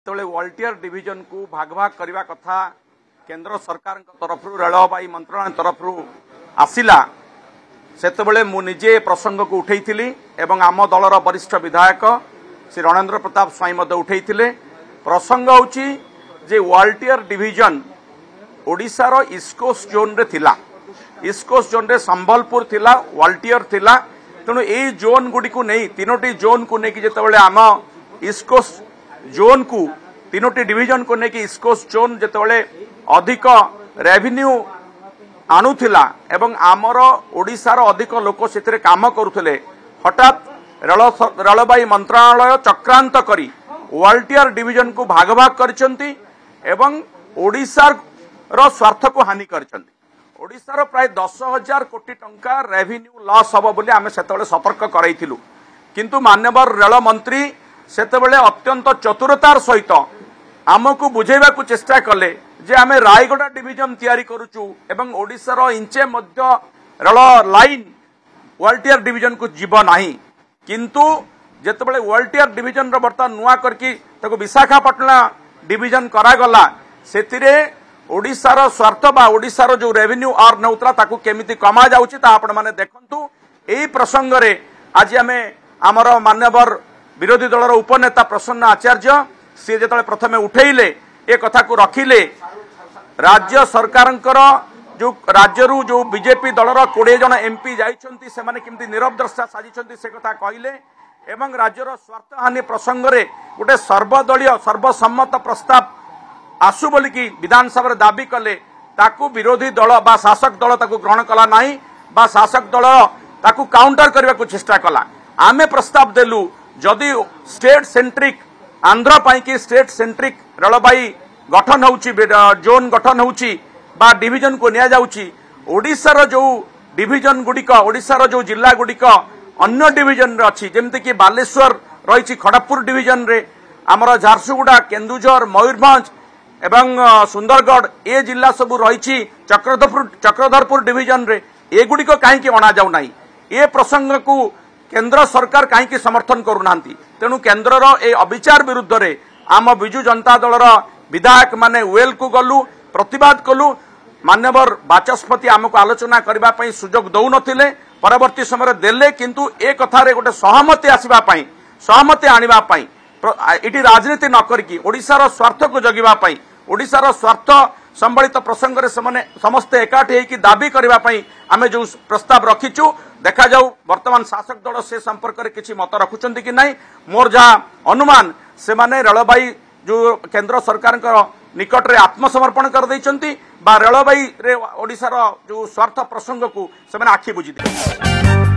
ଯେତେବେଳେ ୱାଲଟିୟର ଡିଭିଜନକୁ ଭାଗ ଭାଗ କରିବା କଥା କେନ୍ଦ୍ର ସରକାରଙ୍କ ତରଫରୁ ରେଳବାଇ ମନ୍ତ୍ରଣାଳୟ ତରଫରୁ ଆସିଲା ସେତେବେଳେ ମୁଁ ନିଜେ ପ୍ରସଙ୍ଗକୁ ଉଠେଇଥିଲି ଏବଂ ଆମ ଦଳର ବରିଷ୍ଠ ବିଧାୟକ ଶ୍ରୀ ରଣେନ୍ଦ୍ର ପ୍ରତାପ ସ୍ୱାଇଁ ମଧ୍ୟ ଉଠେଇଥିଲେ। ପ୍ରସଙ୍ଗ ହେଉଛି ଯେ ୱାଲଟିୟର ଡିଭିଜନ ଓଡ଼ିଶାର ଇଷ୍ଟକୋଷ୍ଟ ଜୋନ୍ରେ ଥିଲା। ଇଷ୍ଟକୋଷ୍ଟ ଜୋନ୍ରେ ସମ୍ବଲପୁର ଥିଲା, ୱାଲଟିୟର ଥିଲା। ତେଣୁ ଏଇ ଜୋନ୍ ଗୁଡ଼ିକୁ ନେଇ ତିନୋଟି ଜୋନ୍କୁ ନେଇକି ଯେତେବେଳେ ଆମ ଇଷ୍ଟକୋଷ୍ଟ ଜୋନ୍ को तीनोटी डिविजन को लेकिन इस्कोस्ट जोन जितेबाला अधिक रेवेन्यू आणुला एवं आमर ओडिशार अधिक लोक से काम करुले हठात रेलबाई मंत्रालय चक्रांत करी वाल्टियर डिविजन को भाग भाग करछंती एवं ओडिशार स्वार्थ को हानि करछंती। ओडिशार प्राय 10,000 कोटी टंका रेवेन्यू लॉस हम बोली आम से सतर्क कराइथिलु किंतु माननीय रेल मंत्री सेतेबेले अत्यंत चतुरतार सहित आमको बुझेबा को चेष्टा कले जे आमे रायगड़ा डिविजन तैयारी करूचु एवं ओडिशार इंचे मध्य रेल लाइन वाल्टियर डिविजन को जीव नाही किंतु जेतेबेले वाल्टियर डिविजन रो बर्तमान नुआ करके ताको विशाखापट्टनम डिविजन करागला सेतिरे ओडिशार स्वार्थ बा ओडिशार जो रेवेन्यू अर्न होतला ताको केमिति कमा जाउची ता आपण माने देखंतु। एई प्रसंग रे आज आमे हमर मान्यवर विरोधी दलर उपनेता प्रसन्न आचार्य सी जो प्रथमे उठेले ए कथा को रखिले राज्य सरकार जो राज्य जो बीजेपी दलर 20 जन एमपी जाइछंती से माने किमती नीरव दर्शा साजिछंती से कथा कहले एवं राज्यर स्वार्थ हानि प्रसंग रे गोटे सर्वदलीय सर्वसम्मत प्रस्ताव आसु बोली कि विधानसभा दाबी कले ताकू विरोधी दल बा शासक दल ताकू ग्रहण कला नाही बा शासक दल ताकू काउंटर करने को चेष्टा कला। आमे प्रस्ताव देलु जदि स्टेट सेंट्रिक आंध्र पाई कि स्टेट सेंट्रिक रेलबाई गठन होउची जोन गठन होउची बा डिविजन को निया जाउची ओडिशार जो डिविजन गुडिक ओडिशार जो जिला गुडिक अन्य डिविजन रे अछि जेमति कि बालेश्वर रहिछि खड़गपुर डिविजन रे हमर झारसुगुड़ा केन्दुझर मयूरभंज एवं सुंदरगढ़ ए जिला सब रहिछि चक्रधरपुर डिविजन रे ए गुडिक काहे कि अणा जाउ नाही ए प्रसंग को केंद्र सरकार कहीं समर्थन करूना तेणु केन्द्रर ए अविचार विरुद्ध रे आम विजु जनता दलर विधायक माने वेल को गलु प्रतिवाद कलु मान्यवर बाचस्पति आमको आलोचना करने सुजोग दौन परवर्ती समय देले किंतु ए कथार गोटे सहमति आसवाई सहमति आने इटी राजनीति न करके ओडिशार स्वार्थ को जगिवाई ओडिशार स्वार्थ संबलित प्रसंग रे समस्ते एकाठी होकर दाबी करने आम जो प्रस्ताव रखीचु देखा जाऊ वर्तमान शासक दल से संपर्क में किसी मत रखुंट कि नहीं मोर जहाँ अनुमान से माने रेलबाई जो केंद्र सरकार निकट रे आत्मसमर्पण कर देइचंती बा रेलबाई रे ओडिशार जो स्वार्थ प्रसंग को से आखि बुझी दे।